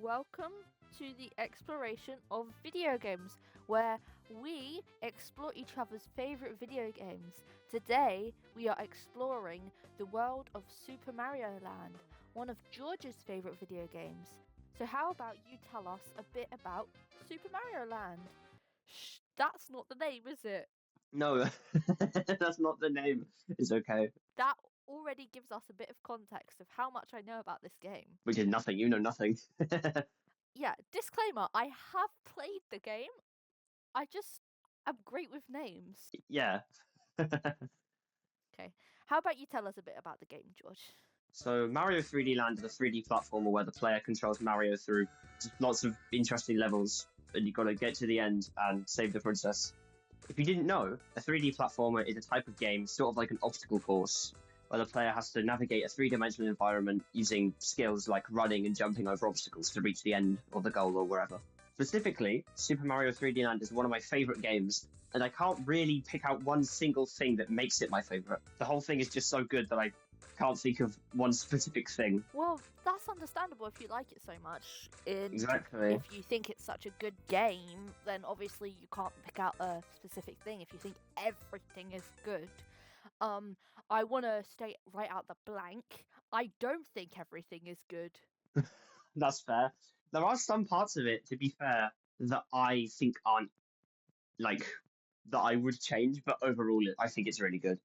welcome to the exploration of video games, where we explore each other's favorite video games. Today, we are exploring the world of Super Mario Land, one of George's favorite video games. So how about you tell us a bit about Super Mario Land? Shh, that's not the name, is it? No, that's not the name. It's okay. That already gives us a bit of context of how much I know about this game. We did nothing. You know nothing. Yeah, disclaimer, I have played the game. I just am great with names. Yeah. Okay. How about you tell us a bit about the game, George? So Mario 3D Land is a 3D platformer where the player controls Mario through just lots of interesting levels, and you've got to get to the end and save the princess. If you didn't know, a 3D platformer is a type of game, sort of like an obstacle course, where the player has to navigate a three-dimensional environment using skills like running and jumping over obstacles to reach the end or the goal or wherever. Specifically, Super Mario 3D Land is one of my favorite games, and I can't really pick out one single thing that makes it my favorite. The whole thing is just so good that I can't think of one specific thing. Well, that's understandable if you like it so much. Exactly. If you think it's such a good game, then obviously you can't pick out a specific thing if you think everything is good. I want to state right out the blank, I don't think everything is good. That's fair. There are some parts of it, to be fair, that I think aren't like that I would change, but overall, I think it's really good.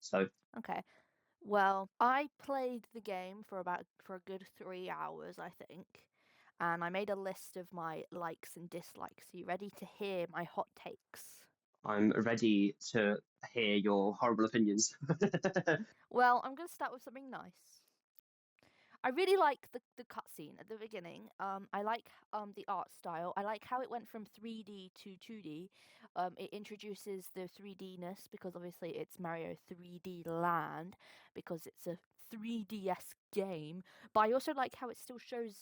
So Okay. Well, I played the game for a good 3 hours, I think. And I made a list of my likes and dislikes. Are you ready to hear my hot takes? I'm ready to hear your horrible opinions. Well, I'm going to start with something nice. I really like the cutscene at the beginning. I like the art style. I like how it went from 3D to 2D. It introduces the 3D-ness because obviously it's Mario 3D Land because it's a 3DS game. But I also like how it still shows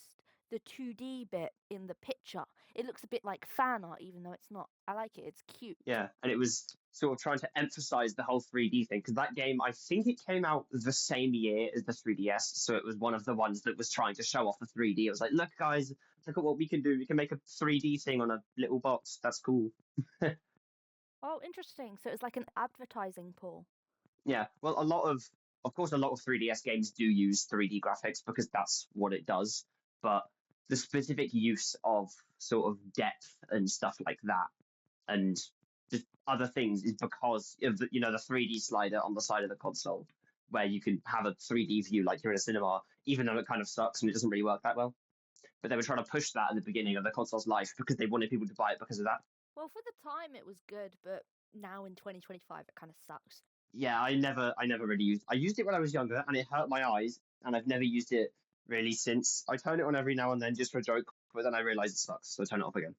the 2D bit in the picture. It looks a bit like fan art, even though it's not. I like it. It's cute. Yeah, and it was sort of trying to emphasize the whole 3D thing because that game, I think it came out the same year as the 3DS, so it was one of the ones that was trying to show off the 3D. It was like, look, guys, look at what we can do. We can make a 3D thing on a little box. That's cool. Oh, interesting. So it's like an advertising pull. Yeah, well, of course, a lot of 3DS games do use 3D graphics because that's what it does. But the specific use of sort of depth and stuff like that, and just other things, is because of the 3D slider on the side of the console, where you can have a 3D view like you're in a cinema, even though it kind of sucks and it doesn't really work that well. But they were trying to push that at the beginning of the console's life because they wanted people to buy it because of that. Well, for the time it was good, but now in 2025 it kind of sucks. Yeah, I never really used. I used it when I was younger, and it hurt my eyes, and I've never used it really since. I turn it on every now and then just for a joke, but then I realize it sucks, so I turn it off again.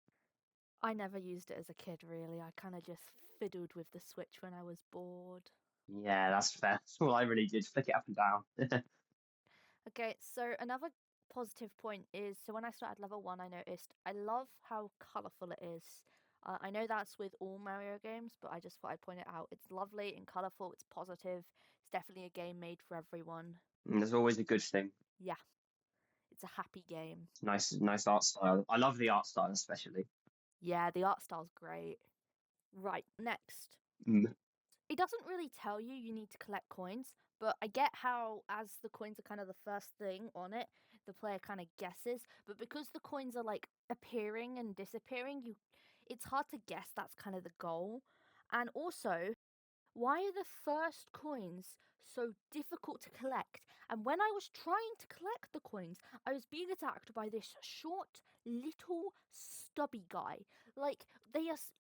I never used it as a kid, really. I kind of just fiddled with the Switch when I was bored. Yeah, that's fair. That's all I really did. Flick it up and down. Okay, so another positive point is, so when I started level 1, I noticed I love how colourful it is. I know that's with all Mario games, but I just thought I'd point it out. It's lovely and colourful, it's positive, it's definitely a game made for everyone. There's always a good thing. Yeah, it's a happy game. Nice art style. I love the art style especially. Yeah, the art style's great. Right, next. Mm. It doesn't really tell you need to collect coins, but I get how, as the coins are kind of the first thing on it, the player kind of guesses. But because the coins are like appearing and disappearing, it's hard to guess. That's kind of the goal. And also, why are the first coins so difficult to collect? And when I was trying to collect the coins, I was being attacked by this short, little, stubby guy. Like,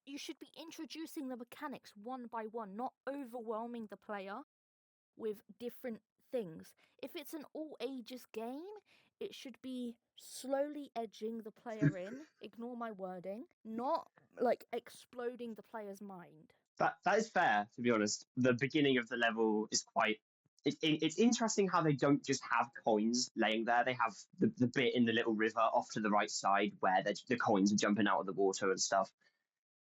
you should be introducing the mechanics one by one, not overwhelming the player with different things. If it's an all ages game, it should be slowly edging the player in, ignore my wording, not like exploding the player's mind. That is fair, to be honest. The beginning of the level is quite. It's interesting how they don't just have coins laying there. They have the bit in the little river off to the right side where the coins are jumping out of the water and stuff.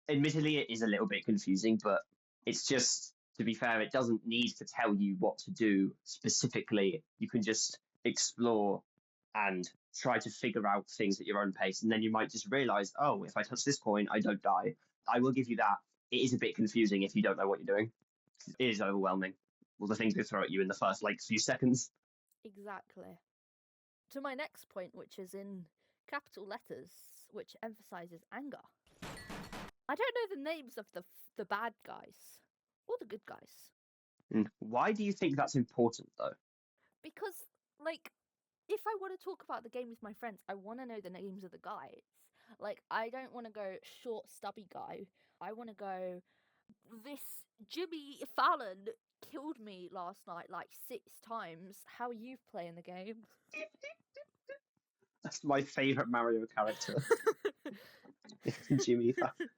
Admittedly, it is a little bit confusing, but it's just, to be fair, it doesn't need to tell you what to do specifically. You can just explore and try to figure out things at your own pace, and then you might just realize, oh, if I touch this coin, I don't die. I will give you that. It is a bit confusing if you don't know what you're doing. It is overwhelming. All the things they throw at you in the first few seconds. Exactly. To my next point, which is in capital letters, which emphasizes anger. I don't know the names of the bad guys or the good guys. Why do you think that's important, though? Because, like, if I want to talk about the game with my friends, I want to know the names of the guys. Like, I don't want to go short, stubby guy. I want to go, this Jimmy Fallon killed me last night 6 times. How are you playing the game? That's my favorite Mario character. Jimmy Fallon.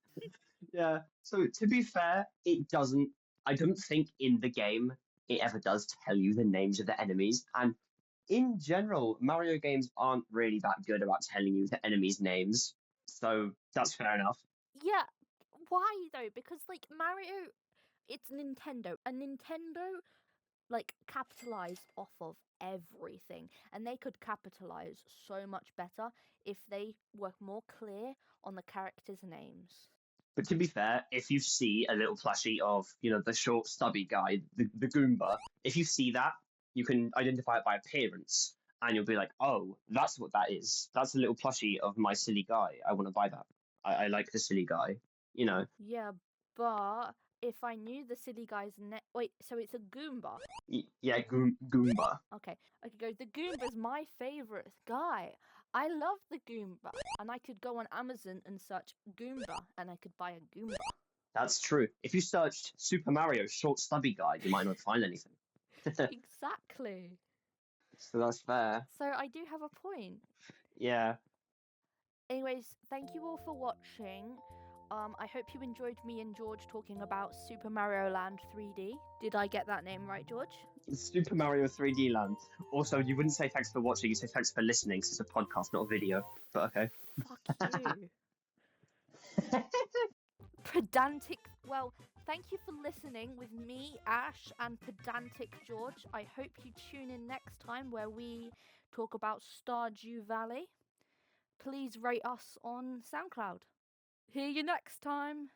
Yeah. So to be fair, it doesn't. I don't think in the game it ever does tell you the names of the enemies. And in general, Mario games aren't really that good about telling you the enemies' names. So that's fair enough. Yeah. Why though? Because like Mario, it's Nintendo. And Nintendo capitalized off of everything, and they could capitalize so much better if they were more clear on the characters' names. But to be fair, if you see a little plushie of, the short, stubby guy, the Goomba, if you see that, you can identify it by appearance, and you'll be like, oh, that's what that is. That's a little plushie of my silly guy. I want to buy that. I like the silly guy, Yeah, but if I knew the silly guy's name... Wait, so it's a Goomba? Yeah, Goomba. Okay, I could go, the Goomba's my favourite guy. I love the Goomba. And I could go on Amazon and search Goomba, and I could buy a Goomba. That's true. If you searched Super Mario short stubby guy, you might not find anything. Exactly. So that's fair. So I do have a point. Yeah. Anyways, thank you all for watching. I hope you enjoyed me and George talking about Super Mario Land 3D. Did I get that name right, George? Super Mario 3D Land. Also, you wouldn't say thanks for watching, you say thanks for listening, because it's a podcast, not a video. But okay. Fuck you. Pedantic. Well, thank you for listening with me, Ash, and Pedantic George. I hope you tune in next time where we talk about Stardew Valley. Please rate us on SoundCloud. Hear you next time.